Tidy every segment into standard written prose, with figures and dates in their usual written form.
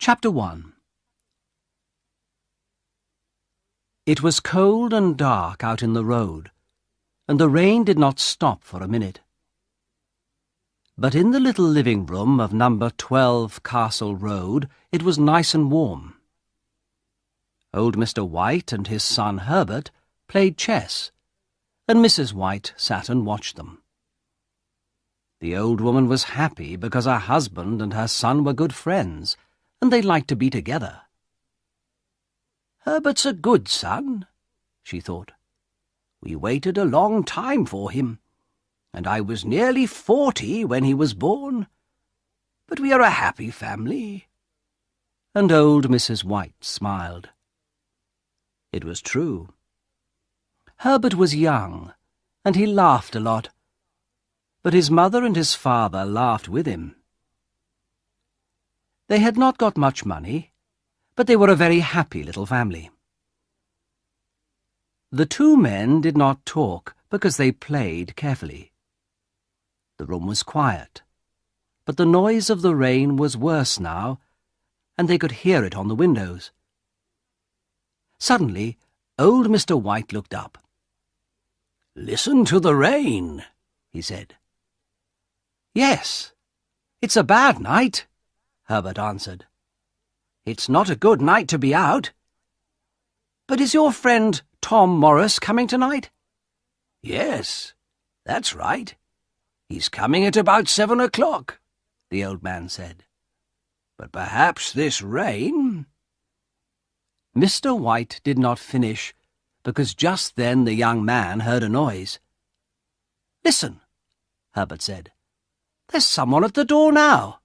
Chapter 1. It was cold and dark out in the road, and the rain did not stop for a minute. But in the little living room of number 12 Castle Road it was nice and warm. Old Mr. White and his son Herbert played chess, and Mrs. White sat and watched them. The old woman was happy because her husband and her son were good friends, and they liked to be together. "Herbert's a good son," she thought. "We waited a long time for him, and I was nearly 40 when he was born. But we are a happy family." And old Mrs. White smiled. It was true. Herbert was young, and he laughed a lot, but his mother and his father laughed with him. They had not got much money, but they were a very happy little family. The two men did not talk because they played carefully. The room was quiet, but the noise of the rain was worse now, and they could hear it on the windows. Suddenly, old Mr. White looked up. "Listen to the rain," he said. "Yes, it's a bad night," Herbert answered. "It's not a good night to be out. But is your friend Tom Morris coming tonight?" "Yes, that's right. He's coming at about 7 o'clock, the old man said. But perhaps this rain—" Mr. White did not finish, because just then the young man heard a noise. "Listen," Herbert said. "There's someone at the door now."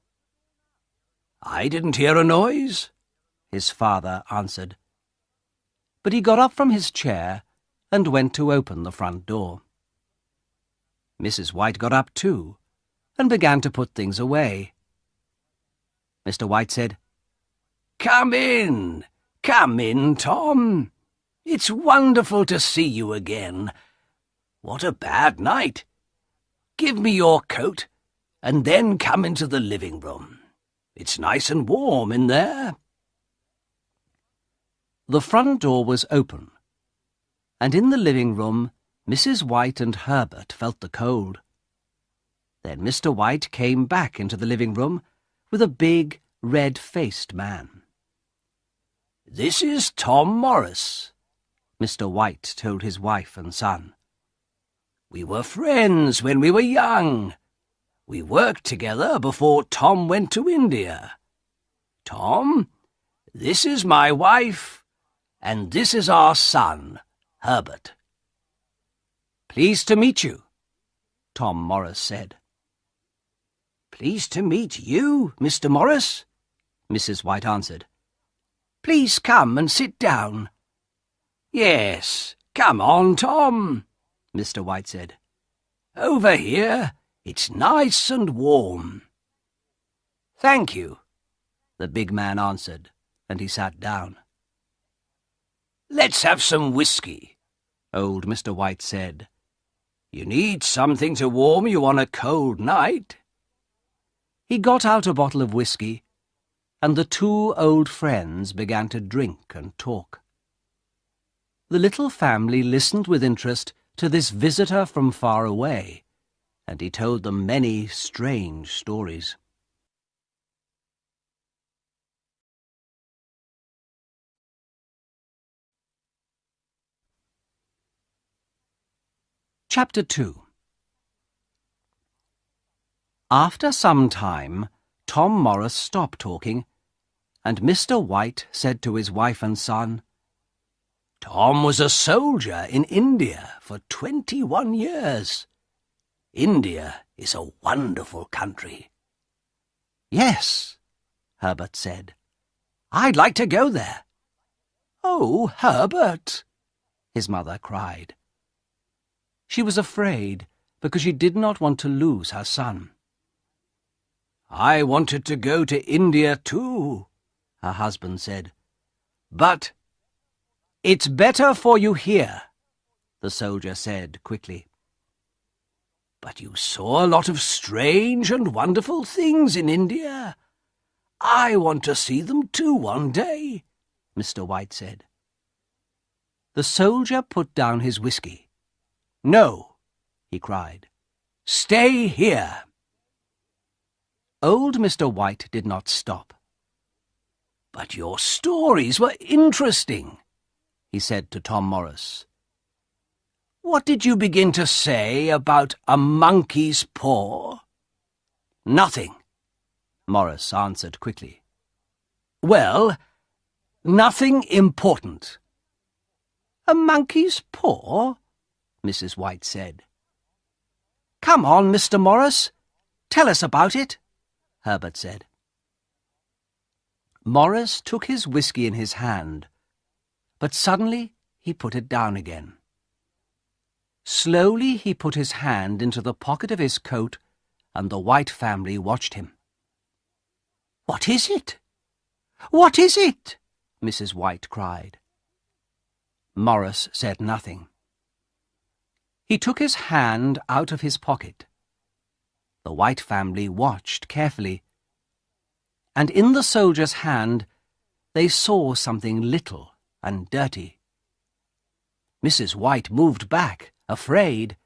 "I didn't hear a noise," his father answered. But he got up from his chair and went to open the front door. Mrs. White got up too, and began to put things away. Mr. White said, Come in, Tom. It's wonderful to see you again. What a bad night. Give me your coat, and then come into the living room. It's nice and warm in there." The front door was open, and in the living room Mrs. White and Herbert felt the cold. Then Mr. White came back into the living room with a big, red-faced man. "This is Tom Morris," Mr. White told his wife and son. "We were friends when we were young. We worked together before Tom went to India. Tom, this is my wife, and this is our son, Herbert." "Pleased to meet you," Tom Morris said. "Pleased to meet you, Mr. Morris," Mrs. White answered. "Please come and sit down." "Yes, come on, Tom," Mr. White said. "Over here. It's nice and warm." "Thank you," the big man answered, and he sat down. "Let's have some whiskey," old Mr. White said. "You need something to warm you on a cold night." He got out a bottle of whiskey, and the two old friends began to drink and talk. The little family listened with interest to this visitor from far away, and he told them many strange stories. Chapter 2. After some time, Tom Morris stopped talking, and Mr. White said to his wife and son, "Tom was a soldier in India for 21 years. India is a wonderful country." "Yes," Herbert said. "I'd like to go there." "Oh, Herbert!" his mother cried. She was afraid because she did not want to lose her son. "I wanted to go to India too," her husband said. "But—" "It's better for you here," the soldier said quickly. "But you saw a lot of strange and wonderful things in India. I want to see them too one day, Mr. White said. The soldier put down his whiskey. No, he cried. Stay here. Old Mr. White did not stop. But your stories were interesting, he said to Tom Morris. What did you begin to say about a monkey's paw? Nothing, Morris answered quickly. Well, nothing important. A monkey's paw? Mrs. White said. Come on, Mr. Morris. Tell us about it, Herbert said. Morris took his whiskey in his hand, but suddenly he put it down again. Slowly he put his hand into the pocket of his coat, and the White family watched him. What is it? What is it? Mrs. White cried. Morris said nothing. He took his hand out of his pocket. The White family watched carefully, and in the soldier's hand they saw something little and dirty. Mrs. White moved back, afraid,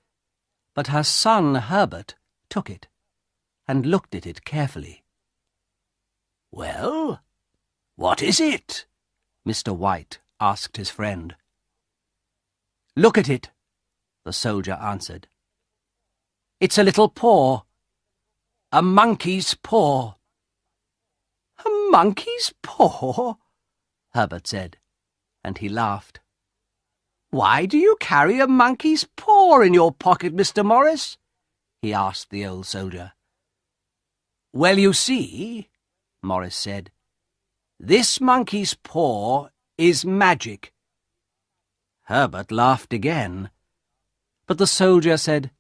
but her son Herbert took it and looked at it carefully. Well, what is it? Mr. White asked his friend. Look at it, the soldier answered. It's a little paw. A monkey's paw. A monkey's paw? Herbert said, and he laughed. Why do you carry a monkey's paw in your pocket, Mr. Morris? He asked the old soldier. Well, you see, Morris said, this monkey's paw is magic. Herbert laughed again, but the soldier said,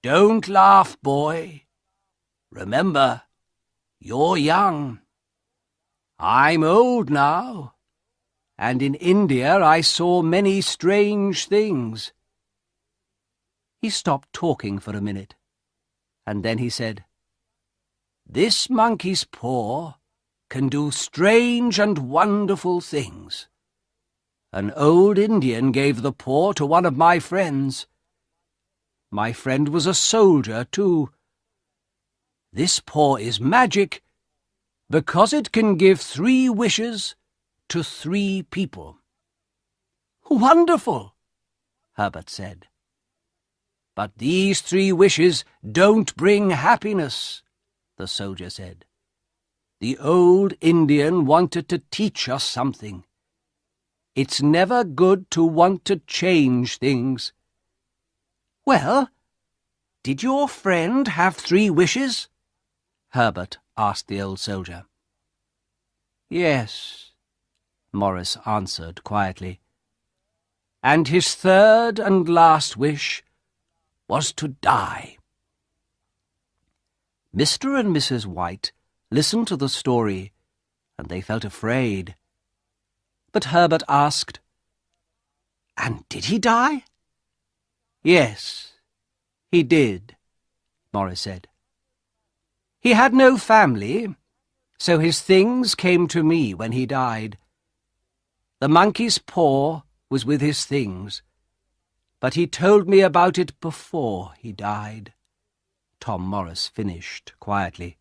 Don't laugh, boy. Remember, you're young. I'm old now, and in India I saw many strange things. He stopped talking for a minute, and then he said, This monkey's paw can do strange and wonderful things. An old Indian gave the paw to one of my friends. My friend was a soldier, too. This paw is magic because it can give 3 wishes to 3 people. Wonderful, Herbert said. But these 3 wishes don't bring happiness, the soldier said. The old Indian wanted to teach us something. It's never good to want to change things. Well, did your friend have 3 wishes? Herbert asked the old soldier. Yes, Morris answered quietly. And his 3rd and last wish was to die. Mr. and Mrs. White listened to the story, and they felt afraid. But Herbert asked, And did he die? Yes, he did, Morris said. He had no family, so his things came to me when he died. The monkey's paw was with his things, but he told me about it before he died. Tom Morris finished quietly.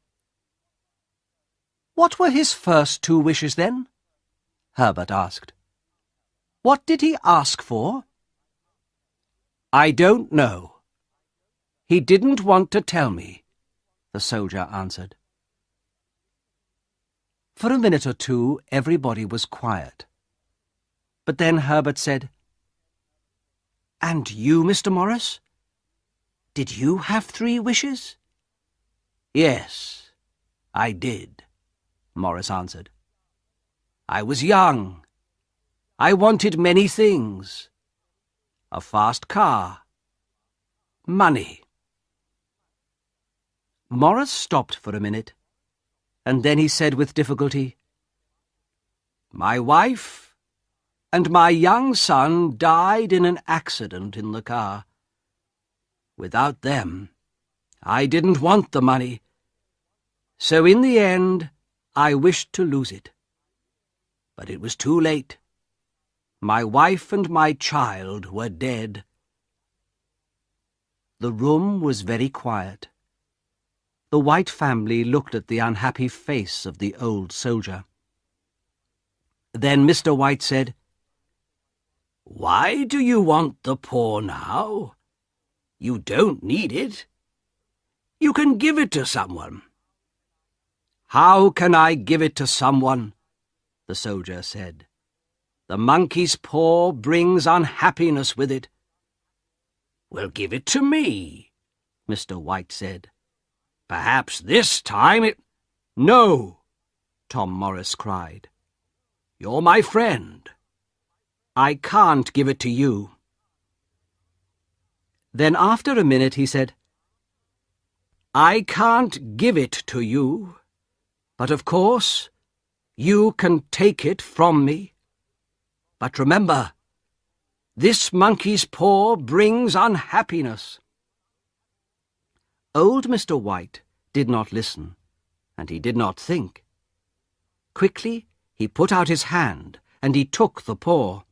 What were his first 2 wishes, then? Herbert asked. What did he ask for? I don't know. He didn't want to tell me, the soldier answered. For a minute or 2, everybody was quiet. But then Herbert said, And you, Mr. Morris? Did you have 3 wishes? Yes, I did, Morris answered. I was young. I wanted many things. A fast car. Money. Morris stopped for a minute, and then he said with difficulty, My wife and my young son died in an accident in the car. Without them, I didn't want the money. So in the end, I wished to lose it. But it was too late. My wife and my child were dead. The room was very quiet. The White family looked at the unhappy face of the old soldier. Then Mr. White said, "Why do you want the paw now? You don't need it. You can give it to someone." "How can I give it to someone?" the soldier said. "The monkey's paw brings unhappiness with it." "Well, give it to me," Mr. White said. "Perhaps this time it—" "No," Tom Morris cried. "You're my friend. I can't give it to you." Then after a minute he said, "I can't give it to you, but of course you can take it from me. But remember, this monkey's paw brings unhappiness." Old Mr. White did not listen, and he did not think. Quickly he put out his hand, and he took the paw.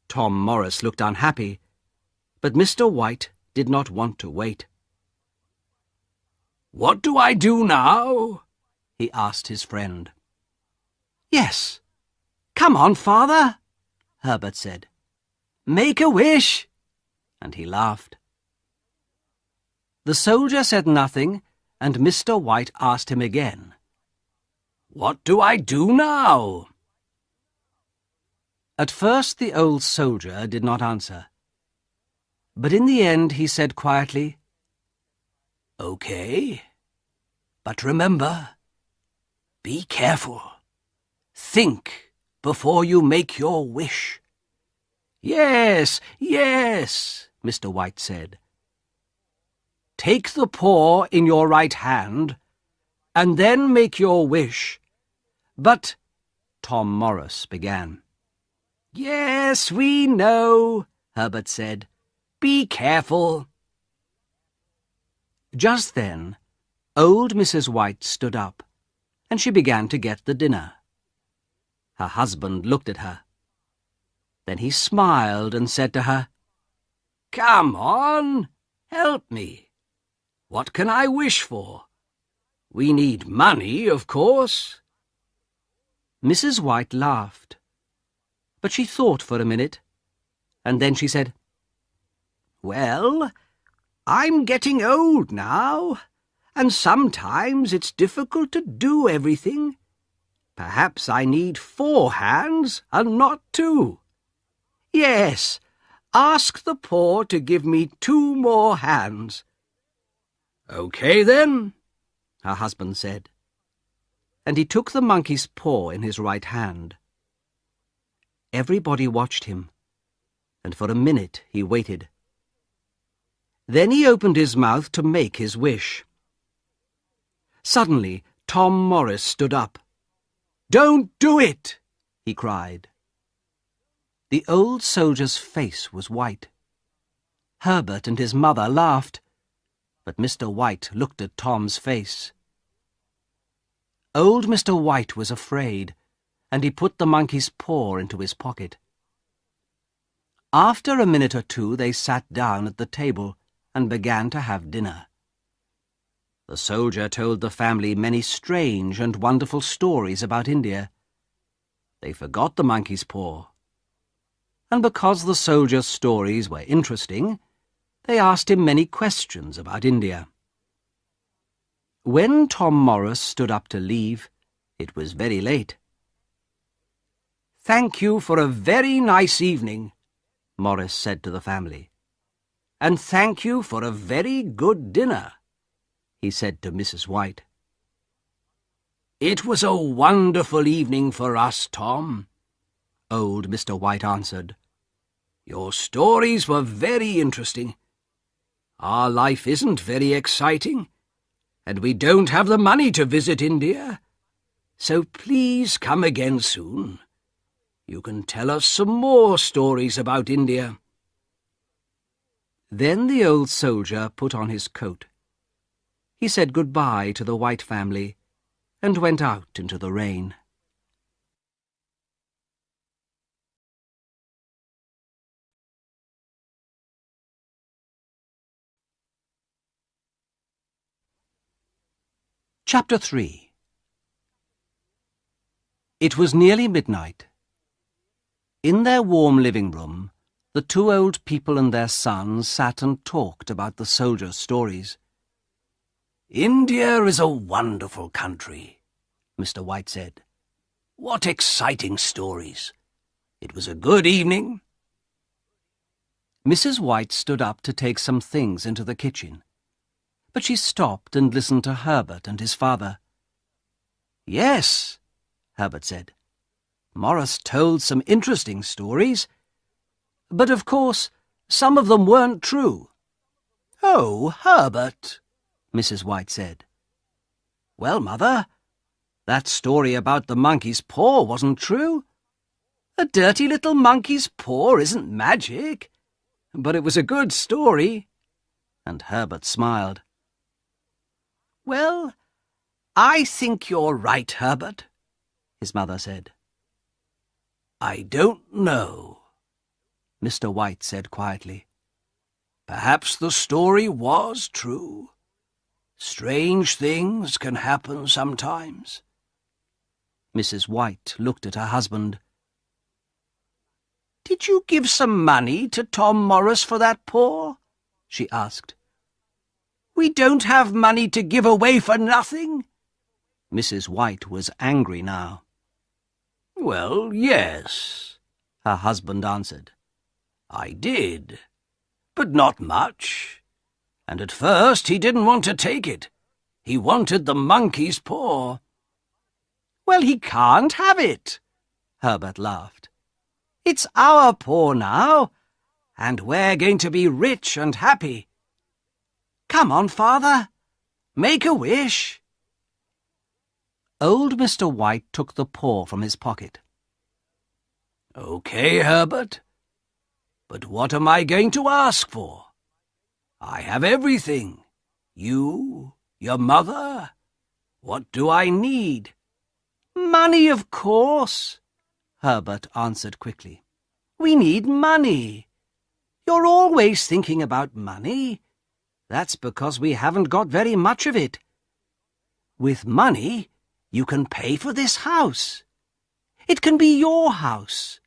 Tom Morris looked unhappy, but Mr. White did not want to wait. "What do I do now?" he asked his friend. "Yes, come on, father," Herbert said. "Make a wish," and he laughed. The soldier said nothing, and Mr. White asked him again, "What do I do now?" At first the old soldier did not answer, but in the end he said quietly, "Okay, but remember, be careful. Think before you make your wish." "Yes, yes," Mr. White said. "Take the paw in your right hand, and then make your wish. But—" Tom Morris began. "Yes, we know," Herbert said. "Be careful." Just then, old Mrs. White stood up, and she began to get the dinner. Her husband looked at her. Then he smiled and said to her, "Come on, help me. What can I wish for? We need money, of course." Mrs. White laughed, but she thought for a minute, and then she said, "Well, I'm getting old now, and sometimes it's difficult to do everything. Perhaps I need 4 hands and not 2. Yes, ask the paw to give me 2 more hands." "Okay, then," her husband said, and he took the monkey's paw in his right hand. Everybody watched him, and for a minute he waited. Then he opened his mouth to make his wish. Suddenly, Tom Morris stood up. "Don't do it!" he cried. The old soldier's face was white. Herbert and his mother laughed, but Mr. White looked at Tom's face. Old Mr. White was afraid, and he put the monkey's paw into his pocket. After a minute or two they sat down at the table and began to have dinner. The soldier told the family many strange and wonderful stories about India. They forgot the monkey's paw, and because the soldier's stories were interesting, they asked him many questions about India. When Tom Morris stood up to leave, it was very late. "Thank you for a very nice evening," Morris said to the family. "And thank you for a very good dinner," he said to Mrs. White. "It was a wonderful evening for us, Tom," old Mr. White answered. "Your stories were very interesting. Our life isn't very exciting, and we don't have the money to visit India. So please come again soon. You can tell us some more stories about India." Then the old soldier put on his coat. He said goodbye to the White family and went out into the rain. Chapter 3. It was nearly midnight. In their warm living room, the two old people and their son sat and talked about the soldiers' stories. "India is a wonderful country," Mr. White said. "What exciting stories! It was a good evening." Mrs. White stood up to take some things into the kitchen, but she stopped and listened to Herbert and his father. "Yes," Herbert said. "Morris told some interesting stories, but of course some of them weren't true." "Oh, Herbert," Mrs. White said. "Well, Mother, that story about the monkey's paw wasn't true. A dirty little monkey's paw isn't magic, but it was a good story." And Herbert smiled. "Well, I think you're right, Herbert," his mother said. "I don't know," Mr. White said quietly. "Perhaps the story was true. Strange things can happen sometimes." Mrs. White looked at her husband. "Did you give some money to Tom Morris for that paw?" she asked. "We don't have money to give away for nothing." Mrs. White was angry now. "Well, yes," her husband answered. "I did, but not much. And at first he didn't want to take it. He wanted the monkey's paw." "Well, he can't have it," Herbert laughed. "It's our paw now, and we're going to be rich and happy. Come on, Father, make a wish." Old Mr. White took the paw from his pocket. "Okay, Herbert, but what am I going to ask for? I have everything. You, your mother. What do I need?" "Money, of course," Herbert answered quickly. "We need money. You're always thinking about money. That's because we haven't got very much of it. With money, you can pay for this house. It can be your house.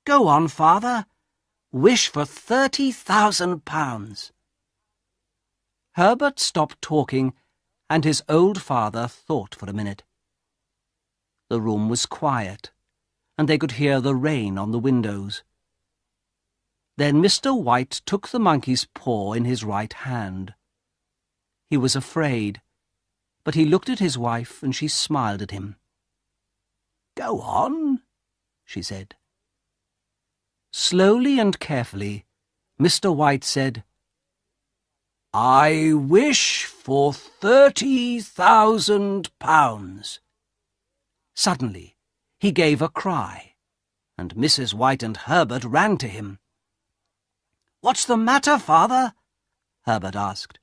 Go on, Father. Wish for £30,000. Herbert stopped talking, and his old father thought for a minute. The room was quiet, and they could hear the rain on the windows. Then Mr. White took the monkey's paw in his right hand. He was afraid, but he looked at his wife and she smiled at him. "Go on," she said. Slowly and carefully, Mr. White said, "I wish for £30,000. Suddenly, he gave a cry, and Mrs. White and Herbert ran to him. "What's the matter, Father?" Herbert asked.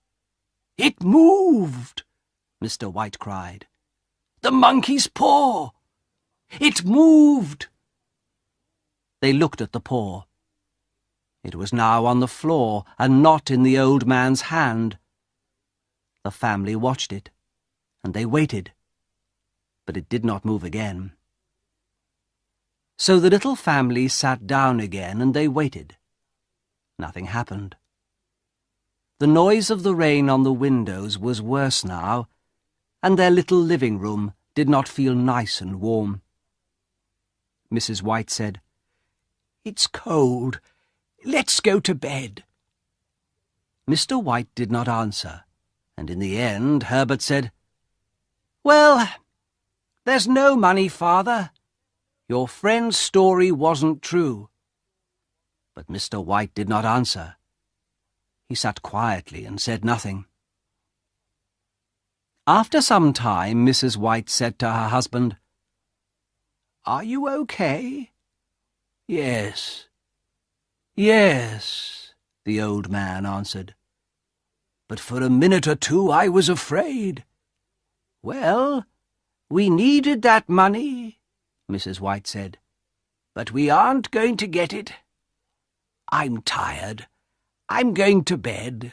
"It moved," Mr. White cried. "The monkey's paw! It moved!" They looked at the paw. It was now on the floor and not in the old man's hand. The family watched it, and they waited, but it did not move again. So the little family sat down again and they waited. Nothing happened. The noise of the rain on the windows was worse now, and their little living room did not feel nice and warm. Mrs. White said, "It's cold. Let's go to bed." Mr. White did not answer, and in the end Herbert said, "Well, there's no money, Father. Your friend's story wasn't true." But Mr. White did not answer. He sat quietly and said nothing. After some time, Mrs. White said to her husband, "Are you okay?" "Yes, yes," the old man answered. "But for a minute or two I was afraid." "Well, "We needed that money," Mrs. White said, "but we aren't going to get it. I'm tired. I'm going to bed."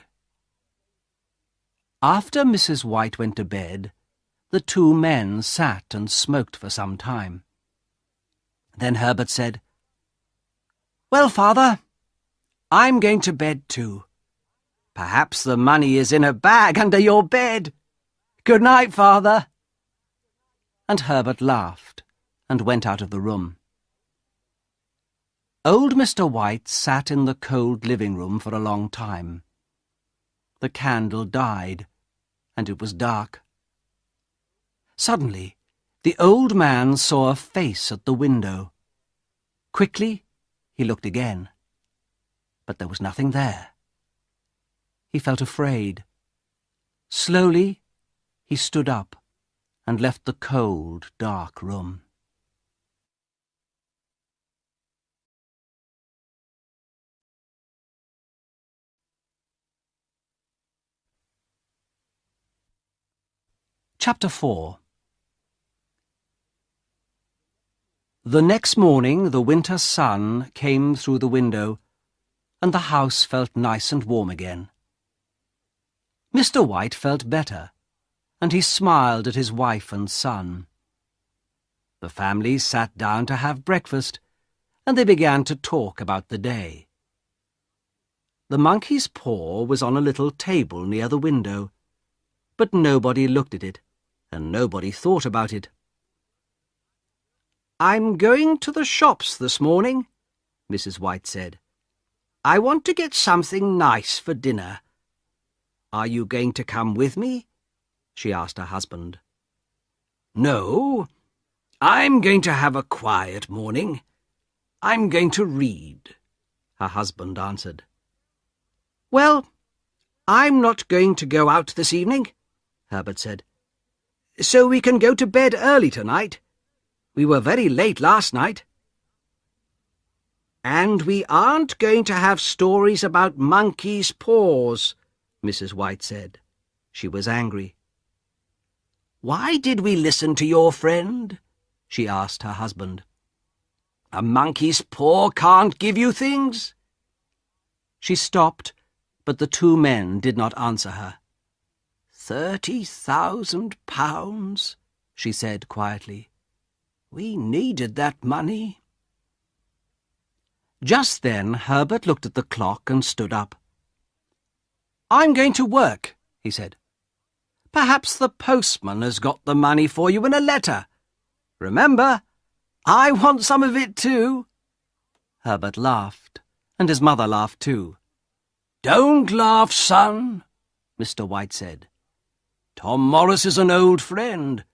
After Mrs. White went to bed, the two men sat and smoked for some time. Then Herbert said, "Well, Father, I'm going to bed too. Perhaps the money is in a bag under your bed. Good night, Father." And Herbert laughed and went out of the room. Old Mr. White sat in the cold living room for a long time. The candle died, and it was dark. Suddenly, the old man saw a face at the window. Quickly, he looked again, but there was nothing there. He felt afraid. Slowly, he stood up and left the cold, dark room. Chapter 4. The next morning the winter sun came through the window, and the house felt nice and warm again. Mr. White felt better, and he smiled at his wife and son. The family sat down to have breakfast, and they began to talk about the day. The monkey's paw was on a little table near the window, but nobody looked at it, and nobody thought about it. "I'm going to the shops this morning," Mrs. White said. "I want to get something nice for dinner. Are you going to come with me?" she asked her husband. "No, I'm going to have a quiet morning. I'm going to read," her husband answered. "Well, I'm not going to go out this evening," Herbert said. "So we can go to bed early tonight. We were very late last night." "And we aren't going to have stories about monkeys' paws," Mrs. White said. She was angry. "Why did we listen to your friend?" she asked her husband. "A monkey's paw can't give you things." She stopped, but the two men did not answer her. £30,000, she said quietly. "We needed that money." Just then Herbert looked at the clock and stood up. "I'm going to work," he said. "Perhaps the postman has got the money for you in a letter. Remember, I want some of it too." Herbert laughed, and his mother laughed too. "Don't laugh, son," Mr. White said. "Tom Morris is an old friend,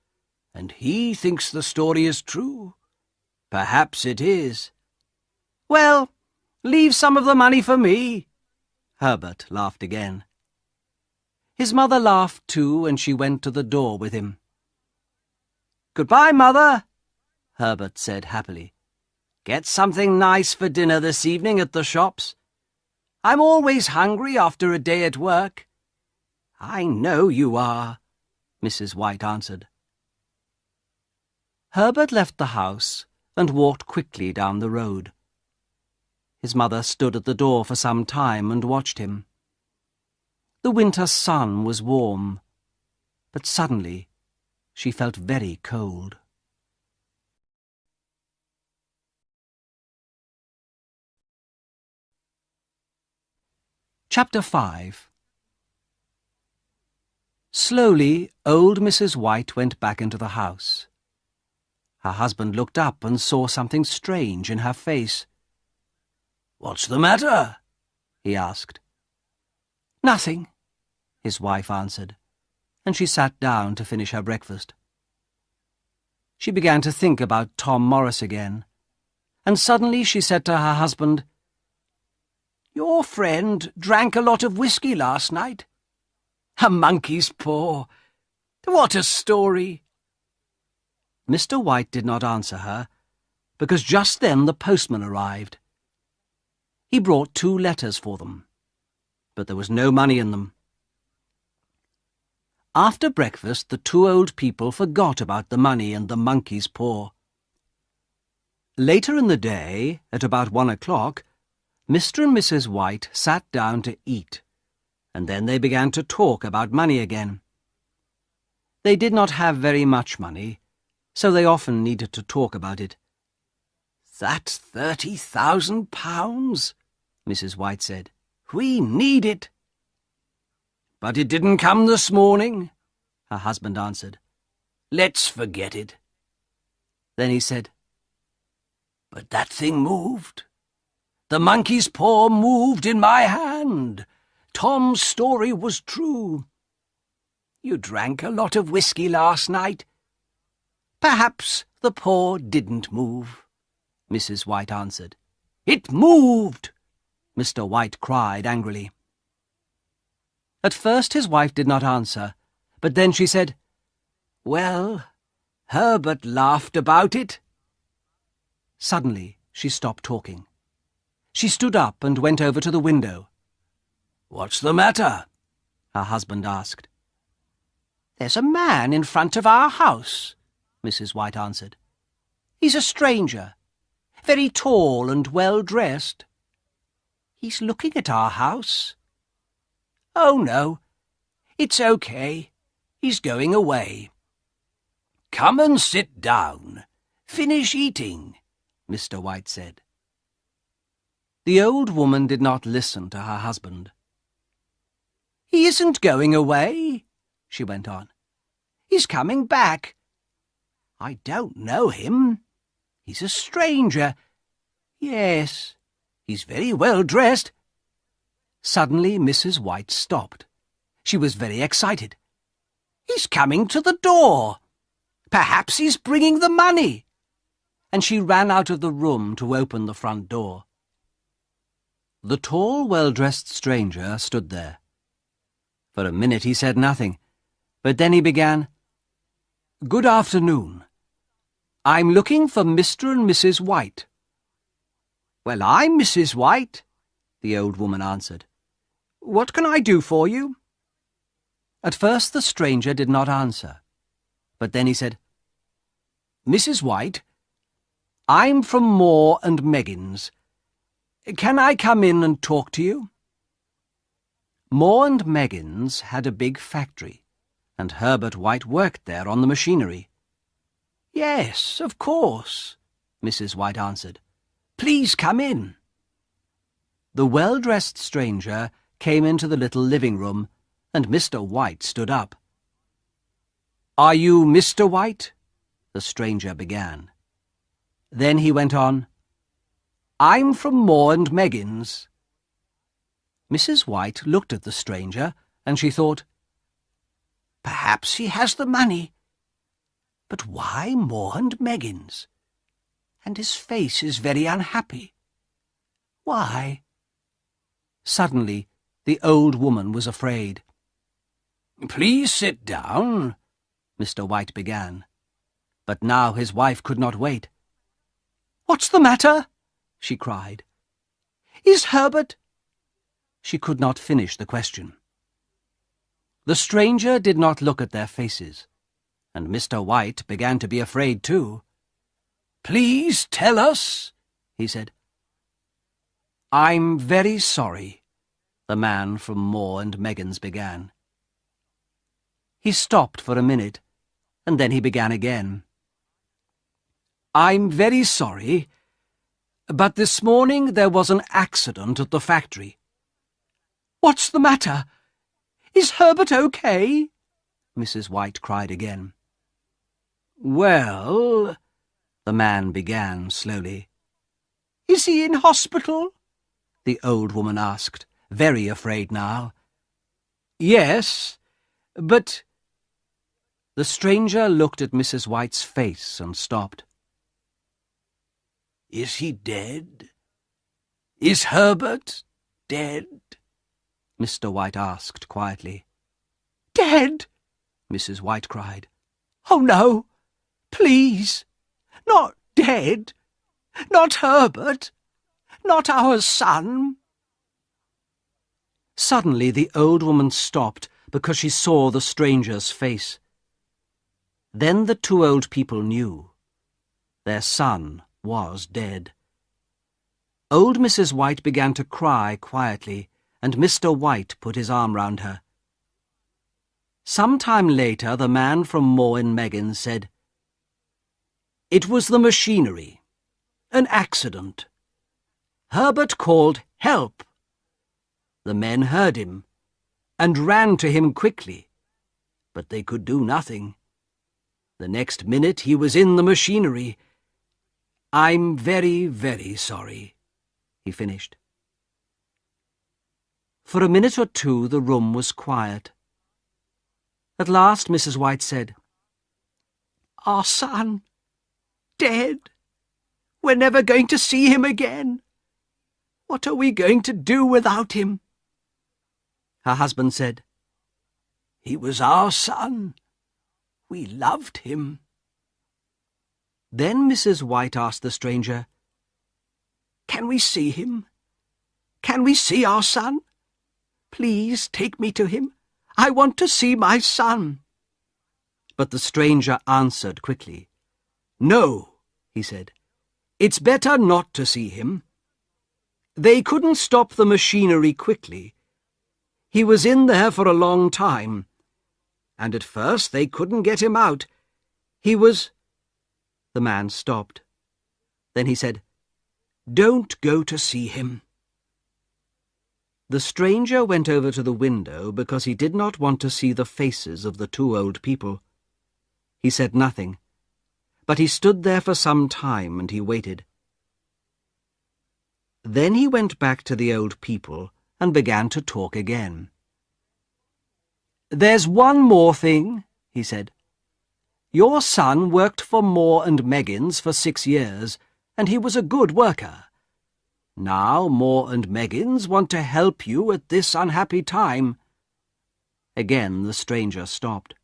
and he thinks the story is true. Perhaps it is." "Well, leave some of the money for me." Herbert laughed again. His mother laughed too, and she went to the door with him. "Goodbye, Mother," Herbert said happily. "Get something nice for dinner this evening at the shops. I'm always hungry after a day at work." "I know you are," Mrs. White answered. Herbert left the house and walked quickly down the road. His mother stood at the door for some time and watched him. The winter sun was warm, but suddenly she felt very cold. Chapter 5. Slowly, old Mrs. White went back into the house. Her husband looked up and saw something strange in her face. "What's the matter?" he asked. "Nothing," his wife answered, and she sat down to finish her breakfast. She began to think about Tom Morris again, and suddenly she said to her husband, "Your friend drank a lot of whiskey last night. A monkey's paw. What a story!" Mr. White did not answer her, because just then the postman arrived. He brought 2 letters for them, but there was no money in them. After breakfast, the two old people forgot about the money and the monkey's paw. Later in the day, at about 1 o'clock, Mr. and Mrs. White sat down to eat, and then they began to talk about money again. They did not have very much money, so they often needed to talk about it. "That's £30,000, Mrs. White said. "We need it." "But it didn't come this morning," her husband answered. "Let's forget it." Then he said, "But that thing moved. The monkey's paw moved in my hand. Tom's story was true. You drank a lot of whiskey last night. Perhaps the paw didn't move," Mrs. White answered. "It moved!" Mr. White cried angrily. At first his wife did not answer, but then she said, "Well, Herbert laughed about it." Suddenly she stopped talking. She stood up and went over to the window. "What's the matter?" her husband asked. "There's a man in front of our house," Mrs. White answered. "He's a stranger, very tall and well-dressed. He's looking at our house. Oh, no, it's okay. He's going away." "Come and sit down. Finish eating," Mr. White said. The old woman did not listen to her husband. "He isn't going away," she went on. "He's coming back. I don't know him. He's a stranger. Yes, he's very well dressed." Suddenly Mrs. White stopped. She was very excited. "He's coming to the door. Perhaps he's bringing the money." And she ran out of the room to open the front door. The tall, well-dressed stranger stood there. For a minute he said nothing, but then he began, "Good afternoon. I'm looking for Mr. and Mrs. White." "Well, I'm Mrs. White," the old woman answered. "What can I do for you?" At first the stranger did not answer, but then he said, "Mrs. White, I'm from Moore and Meggins. Can I come in and talk to you?" Moore and Meggins had a big factory, and Herbert White worked there on the machinery. "Yes, of course," Mrs. White answered. "Please come in." The well-dressed stranger came into the little living room, and Mr. White stood up. "Are you Mr. White?" the stranger began. Then he went on, "I'm from Moore and Meggins." Mrs. White looked at the stranger, and she thought, "Perhaps he has the money. But why Moore and Meggins? And his face is very unhappy. Why?" Suddenly the old woman was afraid. "Please sit down," Mr. White began. But now his wife could not wait. "What's the matter?" she cried. "Is Herbert—" She could not finish the question. The stranger did not look at their faces, and Mr. White began to be afraid too. "Please tell us," he said. "I'm very sorry," the man from Moore and Meggins began. He stopped for a minute, and then he began again. "I'm very sorry, but this morning there was an accident at the factory." "What's the matter? Is Herbert okay?" Mrs. White cried again. "Well," the man began slowly. "Is he in hospital?" the old woman asked, very afraid now. "Yes, but—" The stranger looked at Mrs. White's face and stopped. "Is he dead? Is Herbert dead?" Mr. White asked quietly. "Dead?" Mrs. White cried. "Oh, no! Please! Not dead! Not Herbert! Not our son!" Suddenly the old woman stopped, because she saw the stranger's face. Then the two old people knew. Their son was dead. Old Mrs. White began to cry quietly, and Mr. White put his arm round her. Some time later, the man from Moore and Meggins said, "It was the machinery. An accident. Herbert called help. The men heard him and ran to him quickly, but they could do nothing. The next minute he was in the machinery. I'm very, very sorry," he finished. For a minute or two the room was quiet. At last Mrs. White said, "Our son, dead. We're never going to see him again. What are we going to do without him?" Her husband said, "He was our son. We loved him." Then Mrs. White asked the stranger, "Can we see him? Can we see our son? Please take me to him. I want to see my son." But the stranger answered quickly. "No," he said. "It's better not to see him. They couldn't stop the machinery quickly. He was in there for a long time, and at first they couldn't get him out. He was—" The man stopped. Then he said, "Don't go to see him." The stranger went over to the window because he did not want to see the faces of the two old people. He said nothing, but he stood there for some time and he waited. Then he went back to the old people and began to talk again. "There's one more thing," he said. "Your son worked for Moore and Meggins for 6 years, and he was a good worker. Now Moore and Meggins want to help you at this unhappy time." Again the stranger stopped.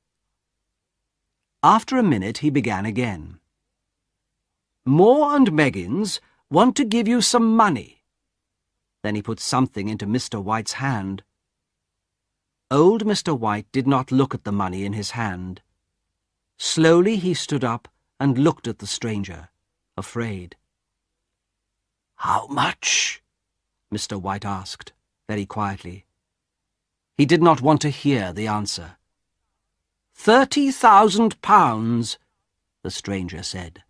After a minute he began again. "Moore and Meggins want to give you some money." Then he put something into Mr. White's hand. Old Mr. White did not look at the money in his hand. Slowly he stood up and looked at the stranger, afraid. "How much?" Mr. White asked, very quietly. He did not want to hear the answer. £30,000, the stranger said.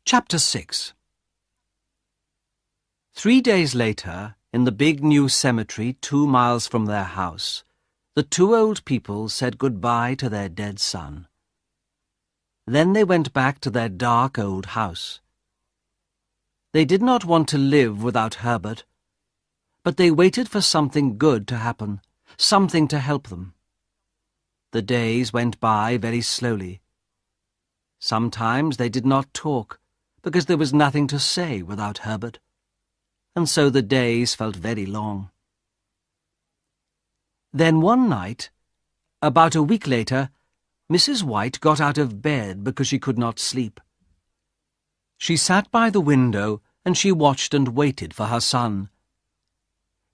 Chapter 6. 3 days later, in the big new cemetery 2 miles from their house, the two old people said goodbye to their dead son. Then they went back to their dark old house. They did not want to live without Herbert, but they waited for something good to happen, something to help them. The days went by very slowly. Sometimes they did not talk, because there was nothing to say without Herbert, and so the days felt very long. Then one night, about a week later, Mrs. White got out of bed because she could not sleep. She sat by the window and she watched and waited for her son.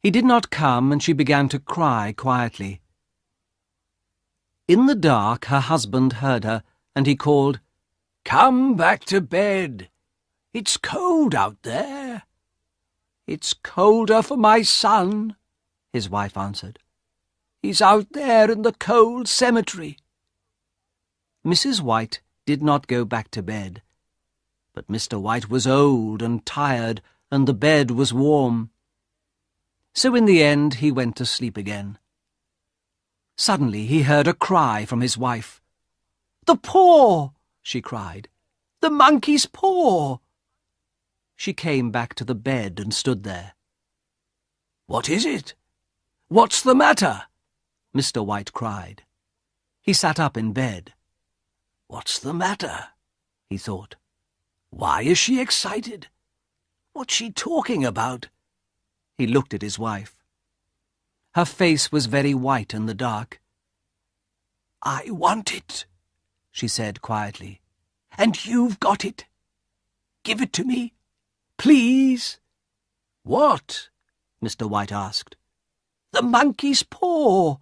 He did not come and she began to cry quietly. In the dark her husband heard her and he called, "Come back to bed. It's cold out there." "It's colder for my son," his wife answered. "He's out there in the cold cemetery." Mrs. White did not go back to bed, but Mr. White was old and tired, and the bed was warm. So in the end he went to sleep again. Suddenly he heard a cry from his wife. "The paw!" she cried. "The monkey's paw!" She came back to the bed and stood there. "What is it? What's the matter?" Mr. White cried. He sat up in bed. "What's the matter?" he thought. "Why is she excited? What's she talking about?" He looked at his wife. Her face was very white in the dark. "I want it," she said quietly. and you've got it. Give it to me, please." "What?" Mr. White asked. "The monkey's paw,"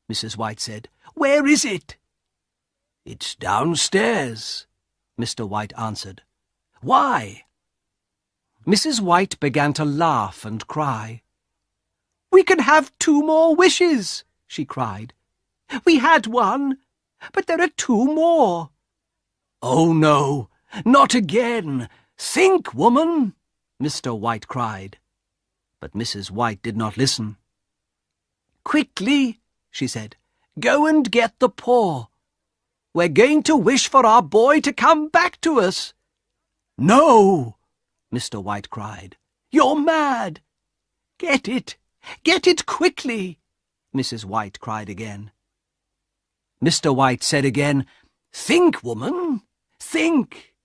Mrs. White said. "Where is it?" "It's downstairs," Mr. White answered. "Why?" Mrs. White began to laugh and cry. "We can have 2 more wishes," she cried. "We had 1, but there are 2 more." "Oh, no, not again! Think, woman!" Mr. White cried. But Mrs. White did not listen. "Quickly," she said, "go and get the paw. We're going to wish for our boy to come back to us." "No!" Mr. White cried. "You're mad!" Get it quickly," Mrs. White cried again. Mr. White said again, "Think, woman, think.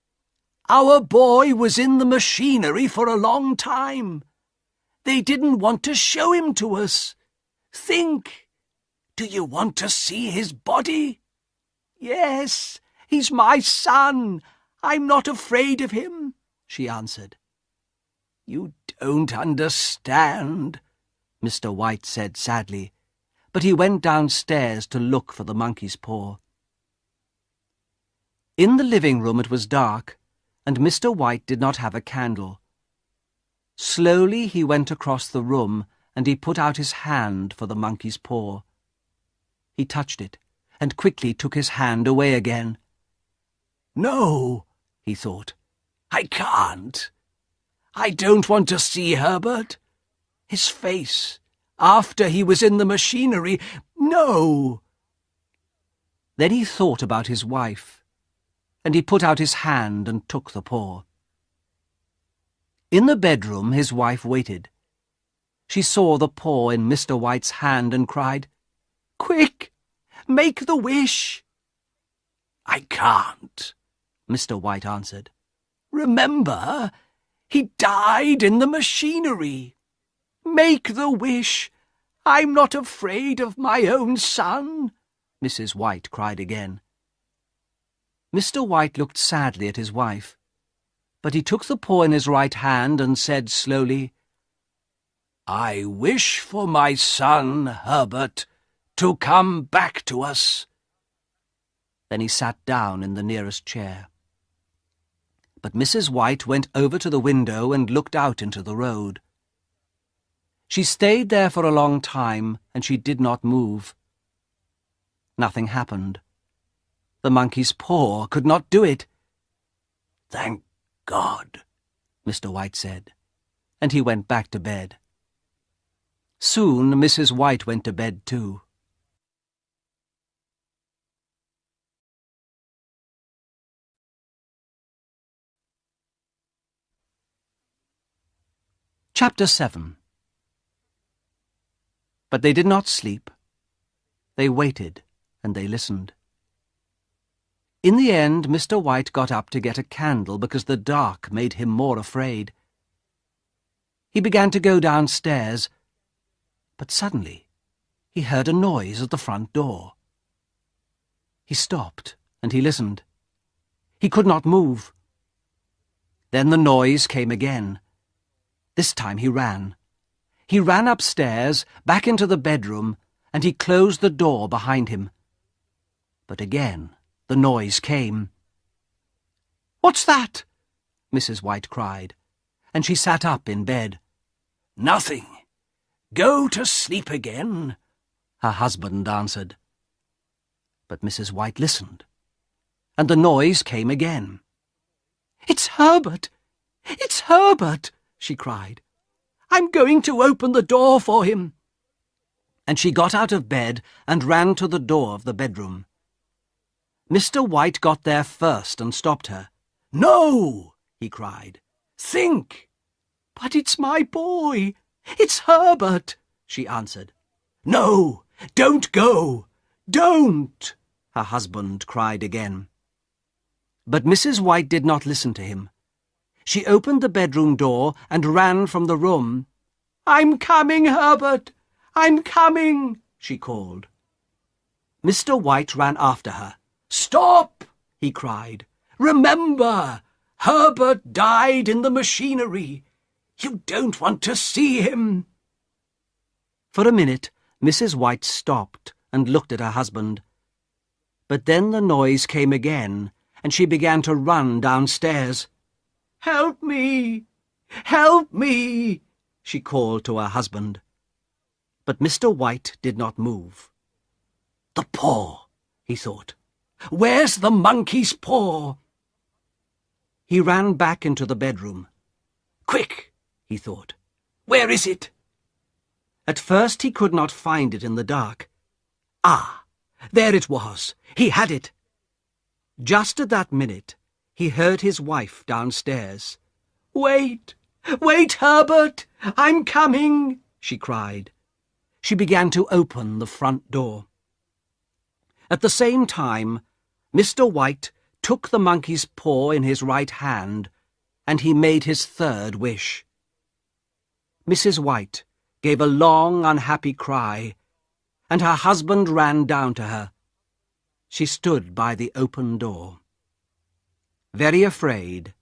Our boy was in the machinery for a long time. They didn't want to show him to us. Think. Do you want to see his body?" "Yes, he's my son. I'm not afraid of him," she answered. "You don't understand," Mr. White said sadly, but he went downstairs to look for the monkey's paw. In the living room it was dark, and Mr. White did not have a candle. Slowly he went across the room, and he put out his hand for the monkey's paw. He touched it, and quickly took his hand away again. "No," he thought, "I can't. I don't want to see Herbert. His face, after he was in the machinery, no." Then he thought about his wife, and he put out his hand and took the paw. In the bedroom his wife waited. She saw the paw in Mr. White's hand and cried, "Quick, make the wish." "I can't," Mr. White answered. "Remember, he died in the machinery. Make the wish. I'm not afraid of my own son," Mrs. White cried again. Mr. White looked sadly at his wife, but he took the paw in his right hand and said slowly, "I wish for my son, Herbert, to come back to us." Then he sat down in the nearest chair. But Mrs. White went over to the window and looked out into the road. She stayed there for a long time, and she did not move. Nothing happened. The monkey's paw could not do it. "Thank God," Mr. White said, and he went back to bed. Soon Mrs. White went to bed too. Chapter 7. But they did not sleep. They waited, and they listened. In the end, Mr. White got up to get a candle because the dark made him more afraid. He began to go downstairs, but suddenly he heard a noise at the front door. He stopped, and he listened. He could not move. Then the noise came again. This time he ran. He ran upstairs, back into the bedroom, and he closed the door behind him. But again the noise came. "What's that?" Mrs. White cried, and she sat up in bed. "Nothing. Go to sleep again," her husband answered. But Mrs. White listened, and the noise came again. "It's Herbert! It's Herbert!" she cried. "I'm going to open the door for him." And she got out of bed and ran to the door of the bedroom. Mr. White got there first and stopped her. "No!" he cried. "Think!" "But it's my boy! It's Herbert!" she answered. "No! Don't go! Don't!" her husband cried again. But Mrs. White did not listen to him. She opened the bedroom door and ran from the room. "I'm coming, Herbert! I'm coming!" she called. Mr. White ran after her. "Stop!" he cried. Remember, Herbert died in the machinery. You don't want to see him." For a minute, Mrs. White stopped and looked at her husband. But then the noise came again, and she began to run downstairs. "Help me! Help me!" she called to her husband. But Mr. White did not move. "The paw," he thought. "Where's the monkey's paw?" He ran back into the bedroom. "Quick," he thought. "Where is it?" At first he could not find it in the dark. Ah, there it was. He had it. Just at that minute, he heard his wife downstairs. "Wait! Wait, Herbert! I'm coming!" she cried. She began to open the front door. At the same time, Mr. White took the monkey's paw in his right hand, and he made his third wish. Mrs. White gave a long, unhappy cry, and her husband ran down to her. She stood by the open door. Very afraid,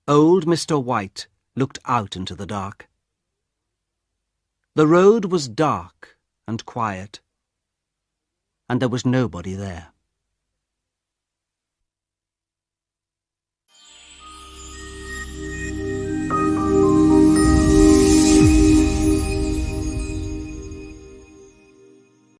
old Mr. White looked out into the dark. The road was dark and quiet, and there was nobody there.